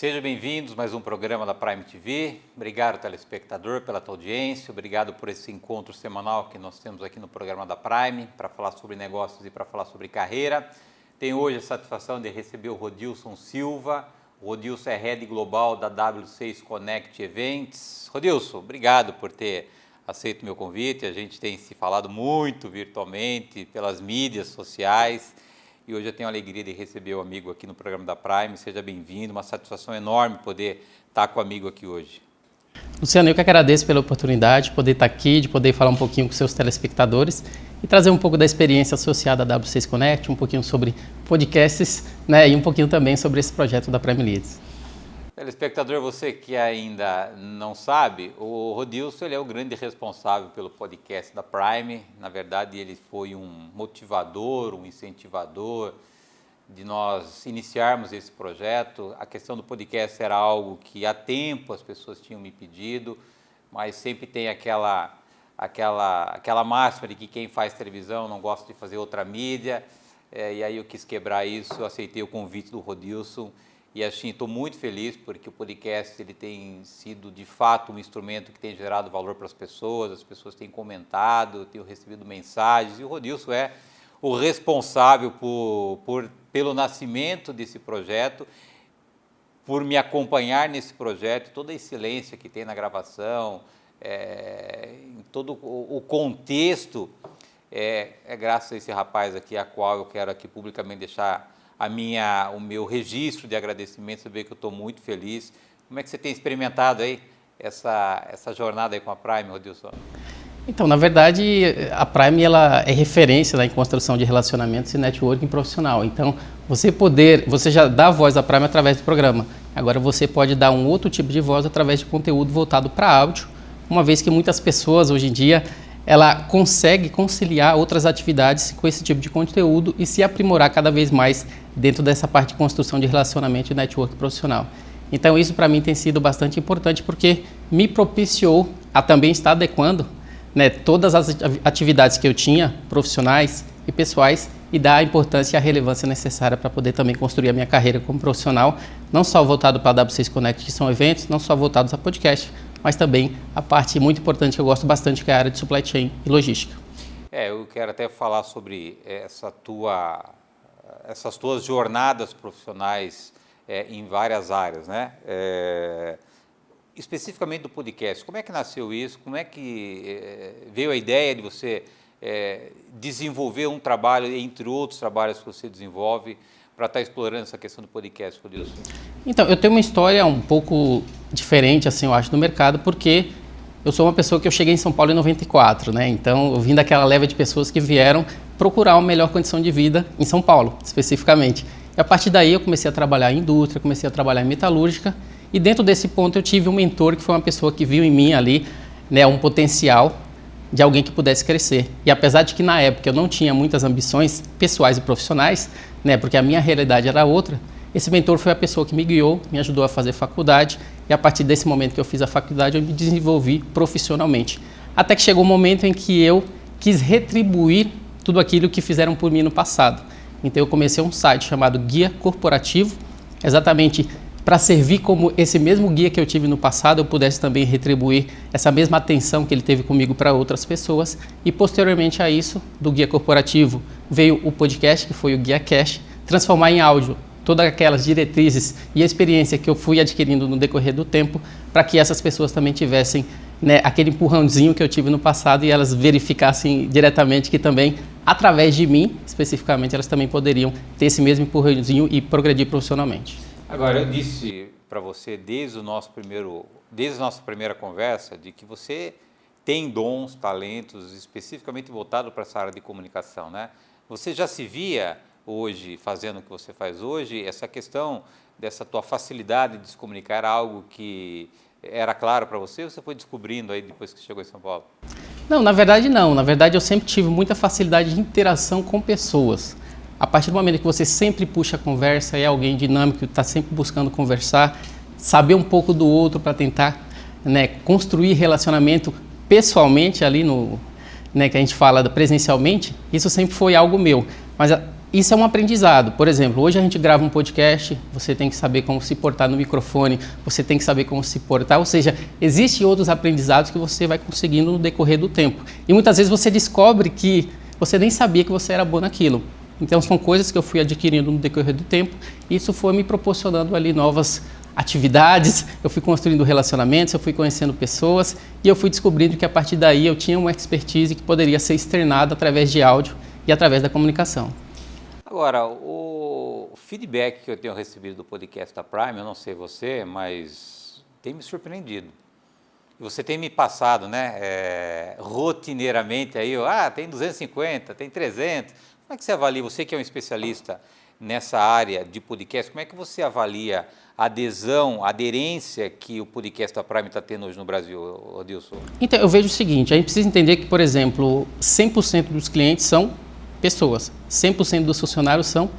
Sejam bem-vindos a mais um programa da Prime TV. Obrigado, telespectador, pela tua audiência. Obrigado por esse encontro semanal que nós temos aqui no programa da Prime para falar sobre negócios e para falar sobre carreira. Tenho hoje a satisfação de receber o Rodilson Silva. O Rodilson é Head Global da W6 Connect Events. Rodilson, obrigado por ter aceito o meu convite. A gente tem se falado muito virtualmente, pelas mídias sociais. E hoje eu tenho a alegria de receber o amigo aqui no programa da Prime. Seja bem-vindo, uma satisfação enorme poder estar com o amigo aqui hoje. Luciano, eu que agradeço pela oportunidade de poder estar aqui, de poder falar um pouquinho com seus telespectadores e trazer um pouco da experiência associada à W6 Connect, um pouquinho sobre podcasts, né, e um pouquinho também sobre esse projeto da Prime Leads. Telespectador, você que ainda não sabe, o Rodilson ele é o grande responsável pelo podcast da Prime. Na verdade, ele foi um motivador, um incentivador de nós iniciarmos esse projeto. A questão do podcast era algo que há tempo as pessoas tinham me pedido, mas sempre tem aquela máxima de que quem faz televisão não gosta de fazer outra mídia. E aí eu quis quebrar isso, eu aceitei o convite do Rodilson. E assim, estou muito feliz porque o podcast ele tem sido de fato um instrumento que tem gerado valor para as pessoas têm comentado, tenho recebido mensagens e o Rodilson é o responsável pelo nascimento desse projeto, por me acompanhar nesse projeto, toda a excelência que tem na gravação, em todo o contexto, é graças a esse rapaz aqui, a qual eu quero aqui publicamente deixar o meu registro de agradecimento, saber que eu estou muito feliz. Como é que você tem experimentado aí essa jornada aí com a Prime, Rodilson? Então, na verdade, a Prime ela é referência, né, em construção de relacionamentos e networking profissional. Então, você já dá voz à Prime através do programa. Agora você pode dar um outro tipo de voz através de conteúdo voltado para áudio, uma vez que muitas pessoas hoje em dia ela consegue conciliar outras atividades com esse tipo de conteúdo e se aprimorar cada vez mais dentro dessa parte de construção de relacionamento e network profissional. Então isso para mim tem sido bastante importante porque me propiciou a também estar adequando, né, todas as atividades que eu tinha, profissionais e pessoais, e dar a importância e a relevância necessária para poder também construir a minha carreira como profissional, não só voltado para a W6 Connect, que são eventos, não só voltados a podcast, mas também a parte muito importante que eu gosto bastante, que é a área de supply chain e logística. Eu quero até falar sobre essas tuas jornadas profissionais em várias áreas, né? Especificamente do podcast, como é que nasceu isso? Como é que veio a ideia de você desenvolver um trabalho, entre outros trabalhos que você desenvolve, para estar explorando essa questão do podcast, Rodilson? Então, eu tenho uma história um pouco diferente, assim, eu acho, no mercado, porque eu sou uma pessoa que eu cheguei em São Paulo em 94, né? Então, eu vim daquela leva de pessoas que vieram procurar uma melhor condição de vida em São Paulo, especificamente. E a partir daí eu comecei a trabalhar em indústria, comecei a trabalhar em metalúrgica, e dentro desse ponto eu tive um mentor que foi uma pessoa que viu em mim ali, né, um potencial de alguém que pudesse crescer. E apesar de que na época eu não tinha muitas ambições pessoais e profissionais, né, porque a minha realidade era outra, esse mentor foi a pessoa que me guiou, me ajudou a fazer faculdade, e a partir desse momento que eu fiz a faculdade eu me desenvolvi profissionalmente. Até que chegou um momento em que eu quis retribuir tudo aquilo que fizeram por mim no passado. Então eu comecei um site chamado Guia Corporativo, exatamente para servir como esse mesmo guia que eu tive no passado, eu pudesse também retribuir essa mesma atenção que ele teve comigo para outras pessoas. E posteriormente a isso, do Guia Corporativo, veio o podcast, que foi o Guia Cash, transformar em áudio todas aquelas diretrizes e a experiência que eu fui adquirindo no decorrer do tempo, para que essas pessoas também tivessem, né, aquele empurrãozinho que eu tive no passado e elas verificassem diretamente que também, através de mim, especificamente, elas também poderiam ter esse mesmo empurrãozinho e progredir profissionalmente. Agora, eu disse para você desde a nossa primeira conversa de que você tem dons, talentos especificamente voltados para essa área de comunicação, né? Você já se via hoje fazendo o que você faz hoje? Essa questão dessa tua facilidade de se comunicar era algo que era claro para você ou você foi descobrindo aí depois que chegou em São Paulo? Não, na verdade não. Na verdade eu sempre tive muita facilidade de interação com pessoas. A partir do momento que você sempre puxa a conversa, é alguém dinâmico que está sempre buscando conversar, saber um pouco do outro para tentar, né, construir relacionamento pessoalmente ali no, né, que a gente fala presencialmente, isso sempre foi algo meu. Mas isso é um aprendizado. Por exemplo, hoje a gente grava um podcast, você tem que saber como se portar no microfone, você tem que saber como se portar, ou seja, existem outros aprendizados que você vai conseguindo no decorrer do tempo. E muitas vezes você descobre que você nem sabia que você era bom naquilo. Então são coisas que eu fui adquirindo no decorrer do tempo, e isso foi me proporcionando ali novas atividades, eu fui construindo relacionamentos, eu fui conhecendo pessoas, e eu fui descobrindo que a partir daí eu tinha uma expertise que poderia ser externada através de áudio e através da comunicação. Agora, o feedback que eu tenho recebido do podcast da Prime, eu não sei você, mas tem me surpreendido. Você tem me passado, né, rotineiramente aí, tem 250, tem 300. Como é que você avalia, você que é um especialista nessa área de podcast, como é que você avalia a adesão, a aderência que o podcast da Prime está tendo hoje no Brasil, Odilson? Então, eu vejo o seguinte, a gente precisa entender que, por exemplo, 100% dos clientes são pessoas, 100% dos funcionários são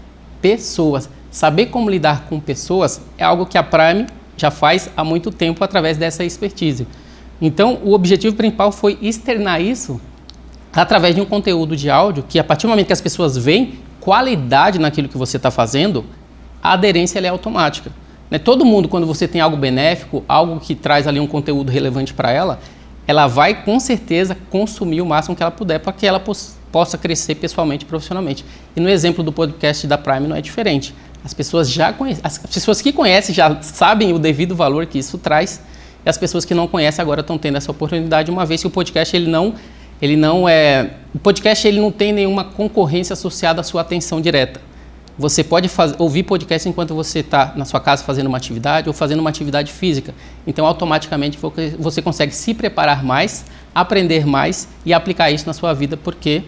pessoas. Saber como lidar com pessoas é algo que a Prime já faz há muito tempo através dessa expertise. Então, o objetivo principal foi externar isso através de um conteúdo de áudio que, a partir do momento que as pessoas veem qualidade naquilo que você está fazendo, a aderência ela é automática. Todo mundo, quando você tem algo benéfico, algo que traz ali um conteúdo relevante para ela, ela vai com certeza consumir o máximo que ela puder para que ela possa crescer pessoalmente e profissionalmente. E no exemplo do podcast da Prime não é diferente. As pessoas já conhecem, as pessoas que conhecem já sabem o devido valor que isso traz, e as pessoas que não conhecem agora estão tendo essa oportunidade, uma vez que o podcast o podcast ele não tem nenhuma concorrência associada à sua atenção direta. Você pode ouvir podcast enquanto você está na sua casa fazendo uma atividade ou fazendo uma atividade física. Então, automaticamente, você consegue se preparar mais, aprender mais e aplicar isso na sua vida, porque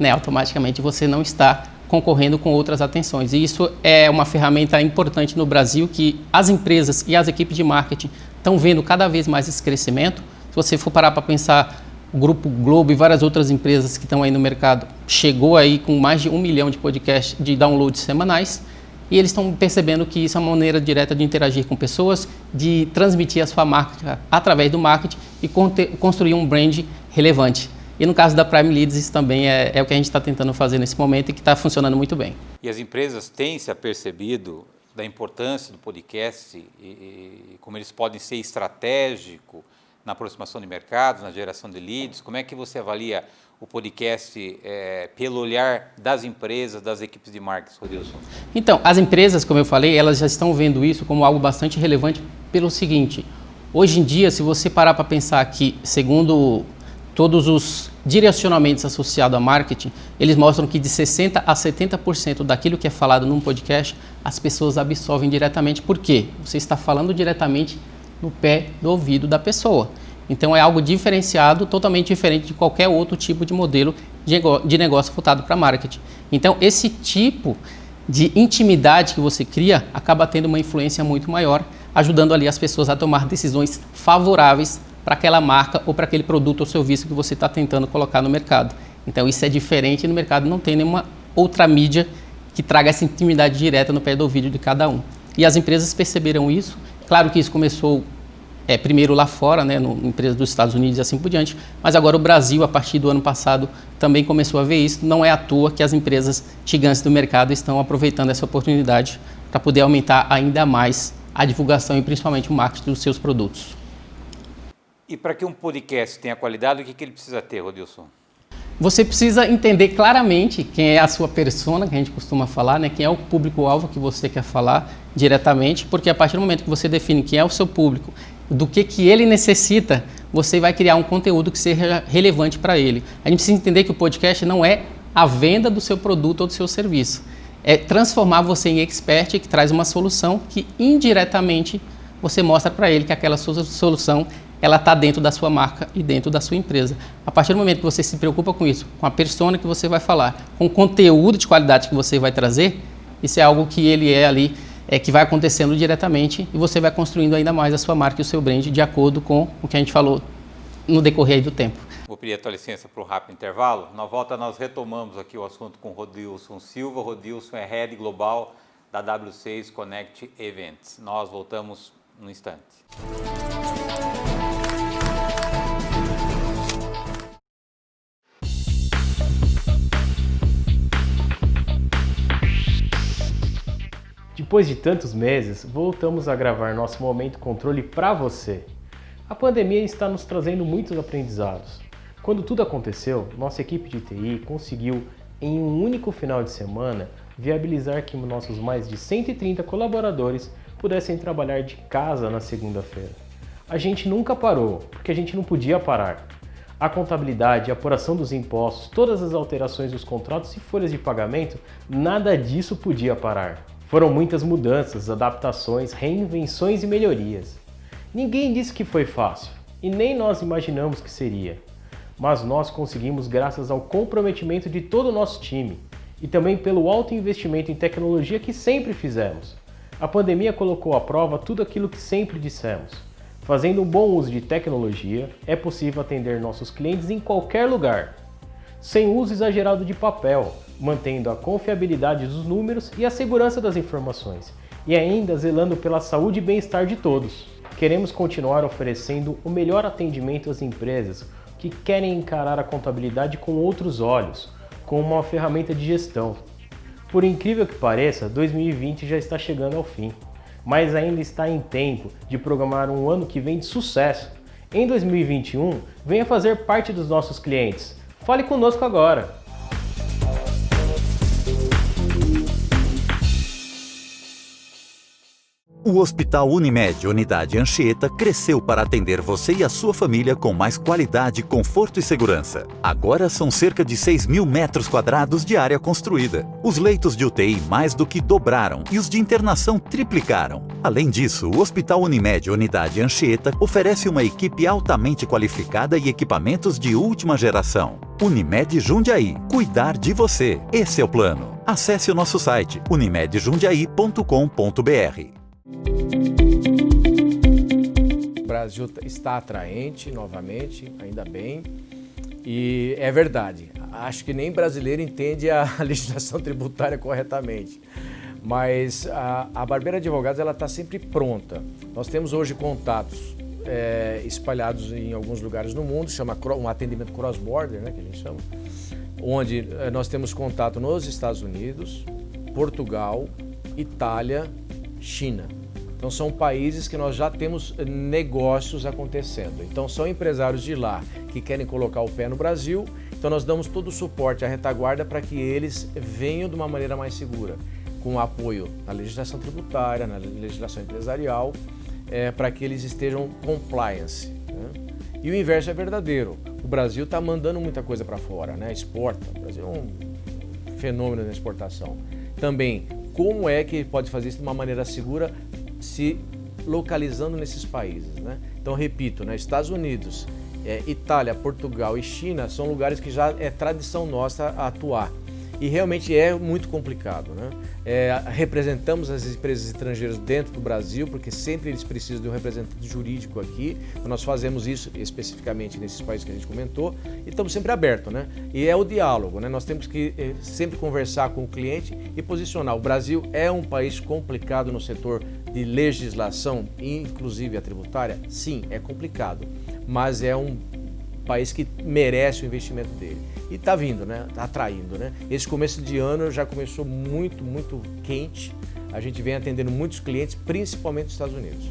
automaticamente você não está concorrendo com outras atenções. E isso é uma ferramenta importante no Brasil, que as empresas e as equipes de marketing estão vendo cada vez mais esse crescimento. Se você for parar para pensar, o Grupo Globo e várias outras empresas que estão aí no mercado chegou aí com mais de 1 milhão de podcasts de downloads semanais, e eles estão percebendo que isso é uma maneira direta de interagir com pessoas, de transmitir a sua marca através do marketing e construir um brand relevante. E no caso da Prime Leads, isso também é o que a gente está tentando fazer nesse momento e que está funcionando muito bem. E as empresas têm se apercebido da importância do podcast e como eles podem ser estratégicos na aproximação de mercados, na geração de leads? Como é que você avalia o podcast pelo olhar das empresas, das equipes de marketing, Odilson? Então, as empresas, como eu falei, elas já estão vendo isso como algo bastante relevante pelo seguinte: hoje em dia, se você parar para pensar que, segundo todos os direcionamentos associados a marketing, eles mostram que de 60% a 70% daquilo que é falado num podcast, as pessoas absorvem diretamente. Por quê? Você está falando diretamente no pé do ouvido da pessoa. Então é algo diferenciado, totalmente diferente de qualquer outro tipo de modelo de negócio voltado para marketing. Então esse tipo de intimidade que você cria acaba tendo uma influência muito maior, ajudando ali as pessoas a tomar decisões favoráveis para aquela marca ou para aquele produto ou serviço que você está tentando colocar no mercado. Então isso é diferente, no mercado não tem nenhuma outra mídia que traga essa intimidade direta no pé do ouvido de cada um. E as empresas perceberam isso. Claro que isso começou primeiro lá fora, em empresas dos Estados Unidos e assim por diante, mas agora o Brasil, a partir do ano passado, também começou a ver isso. Não é à toa que as empresas gigantes do mercado estão aproveitando essa oportunidade para poder aumentar ainda mais a divulgação e principalmente o marketing dos seus produtos. E para que um podcast tenha qualidade, o que ele precisa ter, Odilson? Você precisa entender claramente quem é a sua persona, que a gente costuma falar, quem é o público-alvo que você quer falar diretamente, porque a partir do momento que você define quem é o seu público, do que ele necessita, você vai criar um conteúdo que seja relevante para ele. A gente precisa entender que o podcast não é a venda do seu produto ou do seu serviço. É transformar você em expert que traz uma solução que indiretamente você mostra para ele que aquela sua solução ela está dentro da sua marca e dentro da sua empresa. A partir do momento que você se preocupa com isso, com a persona que você vai falar, com o conteúdo de qualidade que você vai trazer, isso é algo que ele ali, que vai acontecendo diretamente e você vai construindo ainda mais a sua marca e o seu brand de acordo com o que a gente falou no decorrer do tempo. Vou pedir a tua licença para um rápido intervalo. Na volta nós retomamos aqui o assunto com o Rodilson Silva. Rodilson é Head Global da W6 Connect Events. Nós voltamos no instante. Depois de tantos meses, voltamos a gravar nosso Momento Controle para você. A pandemia está nos trazendo muitos aprendizados. Quando tudo aconteceu, nossa equipe de TI conseguiu, em um único final de semana, viabilizar que nossos mais de 130 colaboradores pudessem trabalhar de casa na segunda-feira. A gente nunca parou, porque a gente não podia parar. A contabilidade, a apuração dos impostos, todas as alterações dos contratos e folhas de pagamento, nada disso podia parar. Foram muitas mudanças, adaptações, reinvenções e melhorias. Ninguém disse que foi fácil, e nem nós imaginamos que seria. Mas nós conseguimos graças ao comprometimento de todo o nosso time, e também pelo alto investimento em tecnologia que sempre fizemos. A pandemia colocou à prova tudo aquilo que sempre dissemos. Fazendo um bom uso de tecnologia, é possível atender nossos clientes em qualquer lugar, sem uso exagerado de papel, mantendo a confiabilidade dos números e a segurança das informações, e ainda zelando pela saúde e bem-estar de todos. Queremos continuar oferecendo o melhor atendimento às empresas que querem encarar a contabilidade com outros olhos, com uma ferramenta de gestão. Por incrível que pareça, 2020 já está chegando ao fim, mas ainda está em tempo de programar um ano que vem de sucesso. Em 2021, venha fazer parte dos nossos clientes. Fale conosco agora! O Hospital Unimed Unidade Anchieta cresceu para atender você e a sua família com mais qualidade, conforto e segurança. Agora são cerca de 6.000 metros quadrados de área construída. Os leitos de UTI mais do que dobraram e os de internação triplicaram. Além disso, o Hospital Unimed Unidade Anchieta oferece uma equipe altamente qualificada e equipamentos de última geração. Unimed Jundiaí. Cuidar de você. Esse é o plano. Acesse o nosso site unimedjundiaí.com.br. O Brasil está atraente novamente, ainda bem, e é verdade. Acho que nem brasileiro entende a legislação tributária corretamente, mas a Barbeira Advogados ela está sempre pronta. Nós temos hoje contatos espalhados em alguns lugares no mundo, chama um atendimento cross-border, né, que a gente chama, onde nós temos contato nos Estados Unidos, Portugal, Itália, China. Então são países que nós já temos negócios acontecendo. Então são empresários de lá que querem colocar o pé no Brasil. Então nós damos todo o suporte à retaguarda para que eles venham de uma maneira mais segura, com apoio na legislação tributária, na legislação empresarial, para que eles estejam compliance, né? E o inverso é verdadeiro. O Brasil está mandando muita coisa para fora, né? Exporta. O Brasil é um fenômeno na exportação. Também, como é que ele pode fazer isso de uma maneira segura, se localizando nesses países, né? Então, repito, né? Estados Unidos, Itália, Portugal e China são lugares que já é tradição nossa atuar. E realmente é muito complicado, né? Representamos as empresas estrangeiras dentro do Brasil, porque sempre eles precisam de um representante jurídico aqui. Então, nós fazemos isso especificamente nesses países que a gente comentou e estamos sempre abertos, né? E é o diálogo, né? Nós temos que sempre conversar com o cliente e posicionar. O Brasil é um país complicado no setor de legislação, inclusive a tributária? Sim, é complicado, mas é um país que merece o investimento dele. E está vindo, né? Está atraindo, né? Esse começo de ano já começou muito, muito quente. A gente vem atendendo muitos clientes, principalmente dos Estados Unidos.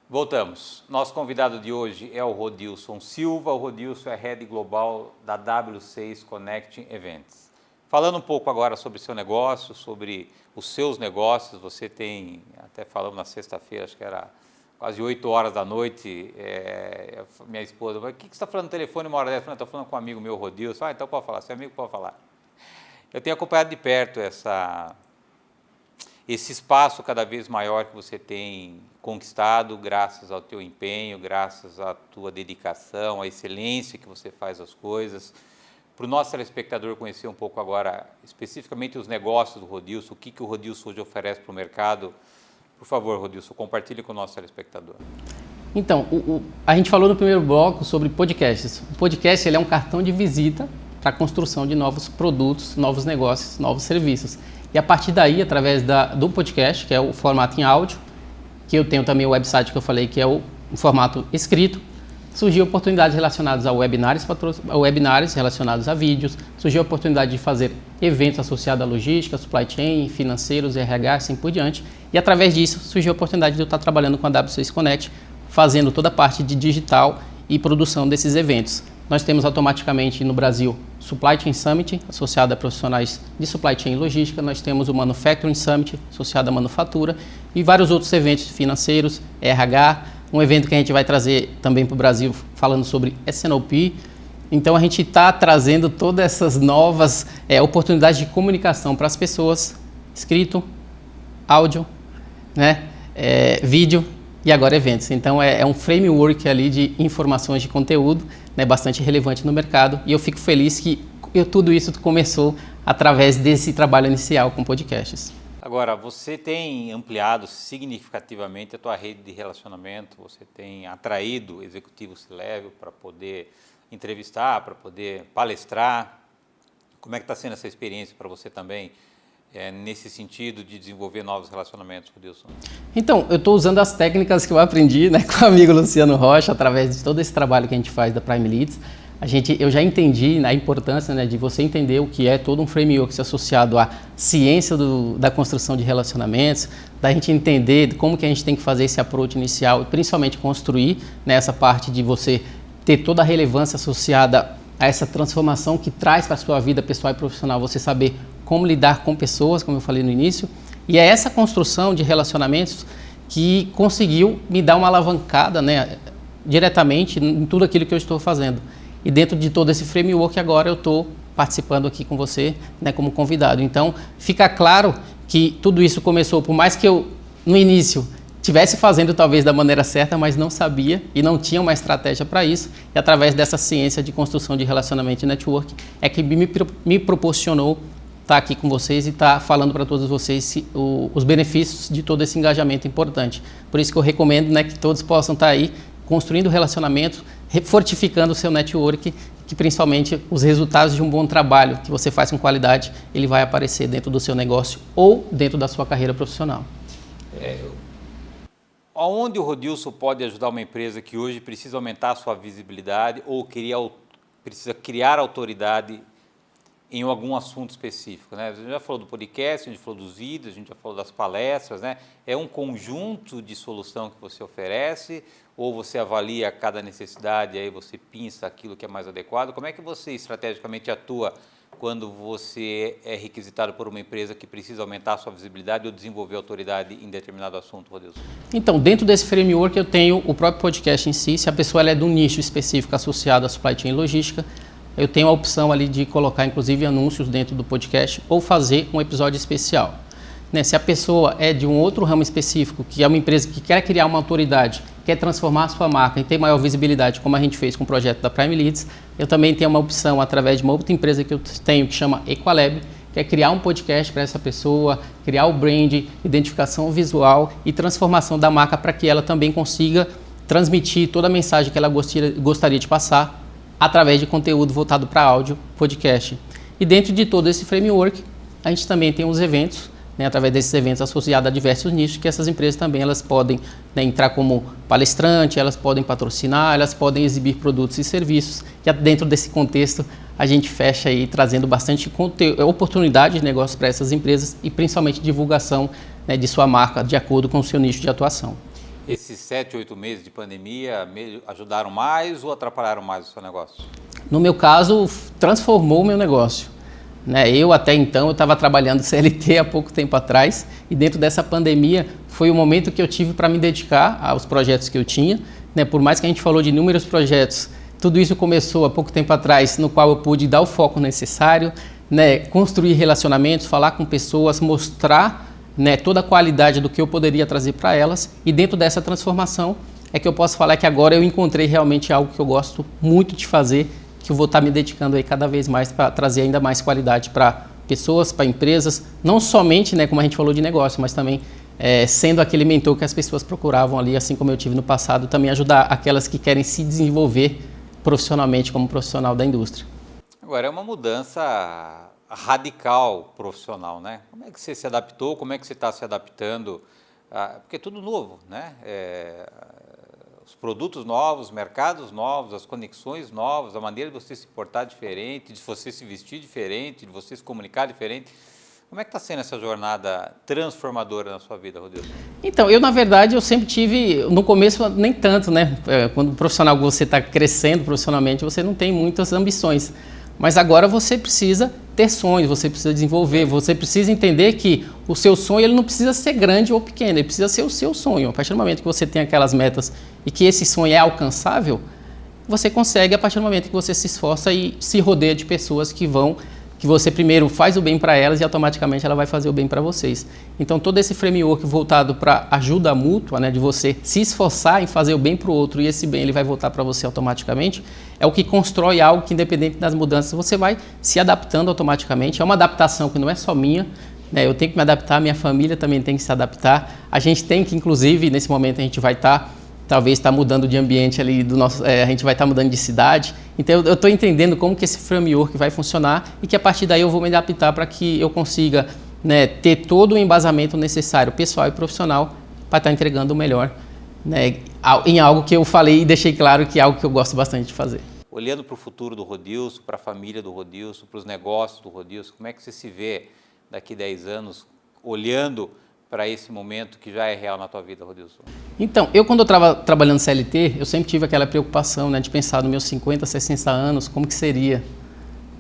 Voltamos. Nosso convidado de hoje é o Rodilson Silva. O Rodilson é Head Global da W6 Connecting Events. Falando um pouco agora sobre seu negócio, sobre os seus negócios, você tem, até falamos na sexta-feira, acho que era quase 8 horas da noite, minha esposa, o que você está falando no telefone uma hora dessa? Eu estou falando com um amigo meu, Rodilson. Então pode falar, seu amigo pode falar. Eu tenho acompanhado de perto esse espaço cada vez maior que você tem conquistado graças ao teu empenho, graças à tua dedicação, à excelência que você faz as coisas. Para o nosso telespectador conhecer um pouco agora, especificamente os negócios do Rodilson, o que o Rodilson hoje oferece para o mercado, por favor, Rodilson, compartilhe com o nosso telespectador. Então, a gente falou no primeiro bloco sobre podcasts. O podcast ele é um cartão de visita para a construção de novos produtos, novos negócios, novos serviços. E a partir daí, através do podcast, que é o formato em áudio, que eu tenho também o website que eu falei, que é o formato escrito. Surgiu oportunidades relacionadas a webinários relacionados a vídeos, surgiu a oportunidade de fazer eventos associados à logística, supply chain, financeiros, RH, assim por diante. E através disso surgiu a oportunidade de eu estar trabalhando com a W6 Connect, fazendo toda a parte de digital e produção desses eventos. Nós temos automaticamente no Brasil Supply Chain Summit, associado a profissionais de Supply Chain e Logística. Nós temos o Manufacturing Summit, associado à manufatura, e vários outros eventos financeiros, RH, um evento que a gente vai trazer também para o Brasil falando sobre S&OP. Então a gente está trazendo todas essas novas oportunidades de comunicação para as pessoas, escrito, áudio, né, vídeo e agora eventos. Então é um framework ali de informações de conteúdo, né, bastante relevante no mercado, e eu fico feliz que tudo isso começou através desse trabalho inicial com podcasts. Agora, você tem ampliado significativamente a tua rede de relacionamento, você tem atraído executivos C-level para poder entrevistar, para poder palestrar. Como é que está sendo essa experiência para você também, nesse sentido de desenvolver novos relacionamentos, Rodilson? Então, eu estou usando as técnicas que eu aprendi, né, com o amigo Luciano Rocha, através de todo esse trabalho que a gente faz da Prime Leads. Eu já entendi a importância, né, de você entender o que é todo um framework associado à ciência da construção de relacionamentos, da gente entender como que a gente tem que fazer esse approach inicial, principalmente construir, né, essa parte de você ter toda a relevância associada a essa transformação que traz para a sua vida pessoal e profissional, você saber como lidar com pessoas, como eu falei no início, e é essa construção de relacionamentos que conseguiu me dar uma alavancada, né, diretamente em tudo aquilo que eu estou fazendo. E dentro de todo esse framework, agora eu estou participando aqui com você, né, como convidado. Então, fica claro que tudo isso começou, por mais que eu, no início, estivesse fazendo talvez da maneira certa, mas não sabia e não tinha uma estratégia para isso. E através dessa ciência de construção de relacionamento e network, é que me proporcionou estar aqui com vocês e estar falando para todos vocês os benefícios de todo esse engajamento importante. Por isso que eu recomendo, né, que todos possam estar aí construindo relacionamento, fortificando o seu network, que principalmente os resultados de um bom trabalho que você faz com qualidade, ele vai aparecer dentro do seu negócio ou dentro da sua carreira profissional. Aonde o Rodilson pode ajudar uma empresa que hoje precisa aumentar a sua visibilidade ou precisa criar autoridade em algum assunto específico, né? A gente já falou do podcast, a gente falou dos vídeos, a gente já falou das palestras, né? É um conjunto de solução que você oferece ou você avalia cada necessidade e aí você pinça aquilo que é mais adequado? Como é que você estrategicamente atua quando você é requisitado por uma empresa que precisa aumentar a sua visibilidade ou desenvolver autoridade em determinado assunto, Rodilson? Então, dentro desse framework eu tenho o próprio podcast em si. Se a pessoa ela é de um nicho específico associado à supply chain e logística, eu tenho a opção ali de colocar inclusive anúncios dentro do podcast ou fazer um episódio especial. Né? Se a pessoa é de um outro ramo específico, que é uma empresa que quer criar uma autoridade, quer transformar a sua marca e ter maior visibilidade, como a gente fez com o projeto da Prime Leads, eu também tenho uma opção através de uma outra empresa que eu tenho que chama Equalab, que é criar um podcast para essa pessoa, criar o brand, identificação visual e transformação da marca para que ela também consiga transmitir toda a mensagem que ela gostaria de passar através de conteúdo voltado para áudio, podcast. E dentro de todo esse framework, a gente também tem os eventos, né, através desses eventos associados a diversos nichos, que essas empresas também elas podem, né, entrar como palestrante, elas podem patrocinar, elas podem exibir produtos e serviços. E dentro desse contexto, a gente fecha aí trazendo bastante oportunidade de negócio para essas empresas e principalmente divulgação, né, de sua marca de acordo com o seu nicho de atuação. Esses 7, 8 meses de pandemia ajudaram mais ou atrapalharam mais o seu negócio? No meu caso, transformou o meu negócio. Né? Eu até então, eu estava trabalhando CLT há pouco tempo atrás e dentro dessa pandemia foi o momento que eu tive para me dedicar aos projetos que eu tinha. Né? Por mais que a gente falou de inúmeros projetos, tudo isso começou há pouco tempo atrás, no qual eu pude dar o foco necessário, né? Construir relacionamentos, falar com pessoas, mostrar, né, toda a qualidade do que eu poderia trazer para elas, e dentro dessa transformação é que eu posso falar que agora eu encontrei realmente algo que eu gosto muito de fazer, que eu vou estar me dedicando aí cada vez mais para trazer ainda mais qualidade para pessoas, para empresas, não somente, né, como a gente falou de negócio, mas também sendo aquele mentor que as pessoas procuravam ali, assim como eu tive no passado, também ajudar aquelas que querem se desenvolver profissionalmente como profissional da indústria. Agora, é uma mudança radical profissional, né? Como é que você se adaptou? Como é que você está se adaptando porque é tudo novo, né? Os produtos novos, os mercados novos, as conexões novas, a maneira de você se portar diferente, de você se vestir diferente, de você se comunicar diferente. Como é que está sendo essa jornada transformadora na sua vida, Rodilson? Então, eu na verdade, eu sempre tive, no começo nem tanto, né? Quando profissional você está crescendo profissionalmente, você não tem muitas ambições. Mas agora você precisa ter sonhos, você precisa desenvolver, você precisa entender que o seu sonho ele não precisa ser grande ou pequeno, ele precisa ser o seu sonho. A partir do momento que você tem aquelas metas e que esse sonho é alcançável, você consegue a partir do momento que você se esforça e se rodeia de pessoas que você primeiro faz o bem para elas e automaticamente ela vai fazer o bem para vocês. Então todo esse framework voltado para ajuda mútua, né, de você se esforçar em fazer o bem para o outro e esse bem ele vai voltar para você automaticamente, é o que constrói algo que independente das mudanças você vai se adaptando automaticamente. É uma adaptação que não é só minha, né, eu tenho que me adaptar, minha família também tem que se adaptar, a gente tem que inclusive nesse momento a gente vai talvez está mudando de ambiente ali do nosso, a gente vai estar mudando de cidade. Então eu estou entendendo como que esse framework vai funcionar e que a partir daí eu vou me adaptar para que eu consiga, né, ter todo o embasamento necessário, pessoal e profissional, para estar entregando o melhor, né, em algo que eu falei e deixei claro que é algo que eu gosto bastante de fazer. Olhando para o futuro do Rodilson, para a família do Rodilson, para os negócios do Rodilson, como é que você se vê daqui a 10 anos olhando para esse momento que já é real na tua vida, Rodilson? Então, eu quando eu estava trabalhando CLT, eu sempre tive aquela preocupação, né, de pensar nos meus 50, 60 anos, como que seria.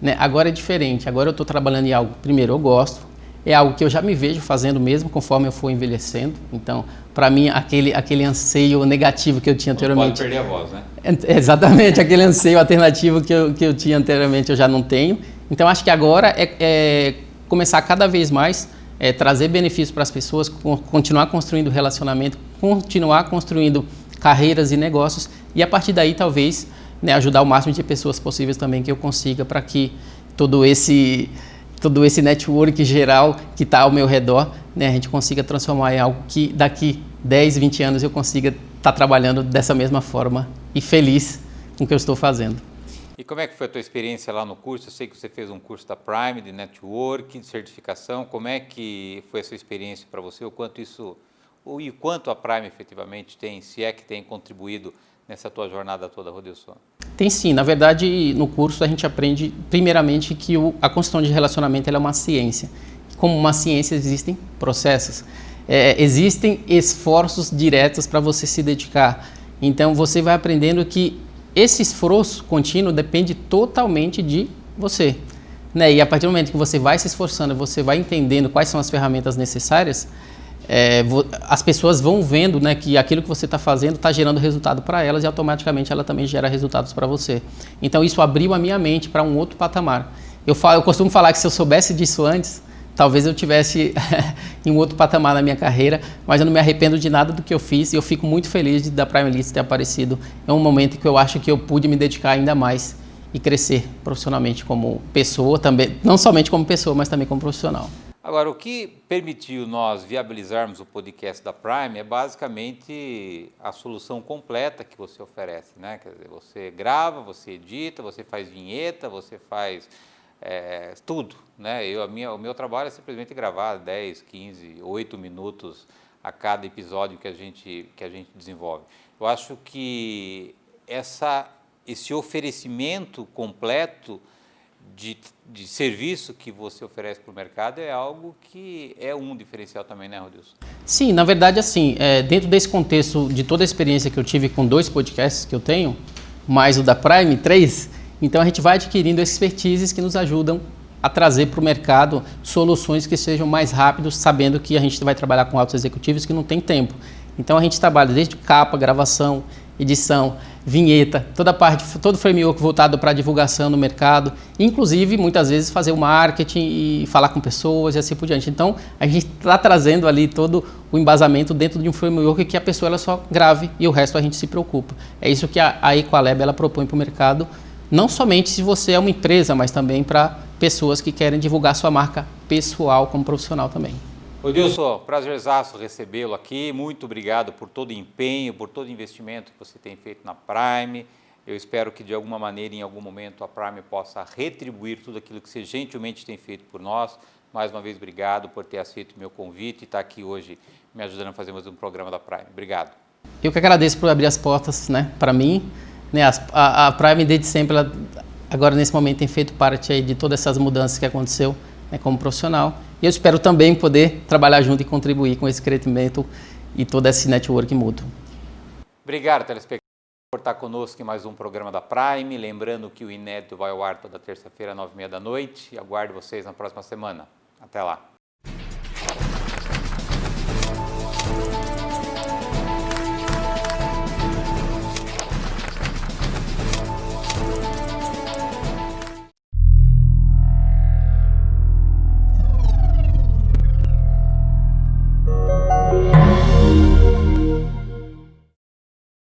Né? Agora é diferente, agora eu estou trabalhando em algo, primeiro, eu gosto, é algo que eu já me vejo fazendo mesmo conforme eu for envelhecendo. Então, para mim, aquele anseio negativo que eu tinha anteriormente... Não pode perder a voz, né? Exatamente, aquele anseio alternativo que eu tinha anteriormente eu já não tenho. Então, acho que agora é começar cada vez mais trazer benefícios para as pessoas, continuar construindo relacionamento, continuar construindo carreiras e negócios e a partir daí talvez, né, ajudar o máximo de pessoas possíveis também que eu consiga para que todo esse network geral que está ao meu redor, né, a gente consiga transformar em algo que daqui 10, 20 anos eu consiga estar trabalhando dessa mesma forma e feliz com o que eu estou fazendo. E como é que foi a tua experiência lá no curso? Eu sei que você fez um curso da Prime, de Network, de certificação. Como é que foi essa experiência para você? O quanto a Prime efetivamente tem, se é que tem contribuído nessa tua jornada toda, Rodilson? Tem sim. Na verdade, no curso a gente aprende, primeiramente, que a construção de relacionamento ela é uma ciência. Como uma ciência, existem processos. Existem esforços diretos para você se dedicar. Então, você vai aprendendo que esse esforço contínuo depende totalmente de você, né? E a partir do momento que você vai se esforçando, você vai entendendo quais são as ferramentas necessárias, as pessoas vão vendo, né, que aquilo que você está fazendo está gerando resultado para elas e automaticamente ela também gera resultados para você. Então isso abriu a minha mente para um outro patamar. Eu costumo falar que se eu soubesse disso antes, talvez eu tivesse em um outro patamar na minha carreira, mas eu não me arrependo de nada do que eu fiz e eu fico muito feliz da Prime Leads ter aparecido. É um momento que eu acho que eu pude me dedicar ainda mais e crescer profissionalmente como pessoa também, não somente como pessoa, mas também como profissional. Agora, o que permitiu nós viabilizarmos o podcast da Prime é basicamente a solução completa que você oferece, né? Quer dizer, você grava, você edita, você faz vinheta, você faz tudo, né? O meu trabalho é simplesmente gravar 10, 15, 8 minutos a cada episódio que a gente desenvolve. Eu acho que esse oferecimento completo de serviço que você oferece para o mercado é algo que é um diferencial também, né, Rodilson? Sim, na verdade, assim, dentro desse contexto de toda a experiência que eu tive com 2 podcasts que eu tenho, mais o da Prime, 3, então a gente vai adquirindo expertises que nos ajudam a trazer para o mercado soluções que sejam mais rápidos, sabendo que a gente vai trabalhar com altos executivos que não tem tempo. Então a gente trabalha desde capa, gravação, edição, vinheta, todo o framework voltado para divulgação no mercado, inclusive muitas vezes fazer o marketing e falar com pessoas e assim por diante. Então a gente está trazendo ali todo o embasamento dentro de um framework que a pessoa ela só grave e o resto a gente se preocupa. É isso que a Equalab ela propõe para o mercado, não somente se você é uma empresa, mas também para pessoas que querem divulgar sua marca pessoal como profissional também. Rodilson, prazerzaço recebê-lo aqui, muito obrigado por todo o empenho, por todo o investimento que você tem feito na Prime. Eu espero que de alguma maneira, em algum momento, a Prime possa retribuir tudo aquilo que você gentilmente tem feito por nós, mais uma vez, obrigado por ter aceito o meu convite e estar aqui hoje me ajudando a fazer mais um programa da Prime. Obrigado. Eu que agradeço por abrir as portas, né, para mim. Né, a Prime, desde sempre, ela, agora nesse momento, tem feito parte aí de todas essas mudanças que aconteceu, né, como profissional. E eu espero também poder trabalhar junto e contribuir com esse crescimento e todo esse network mútuo. Obrigado, telespectador, por estar conosco em mais um programa da Prime. Lembrando que o Inédito vai ao ar toda terça-feira, 9h30 da noite. E aguardo vocês na próxima semana. Até lá.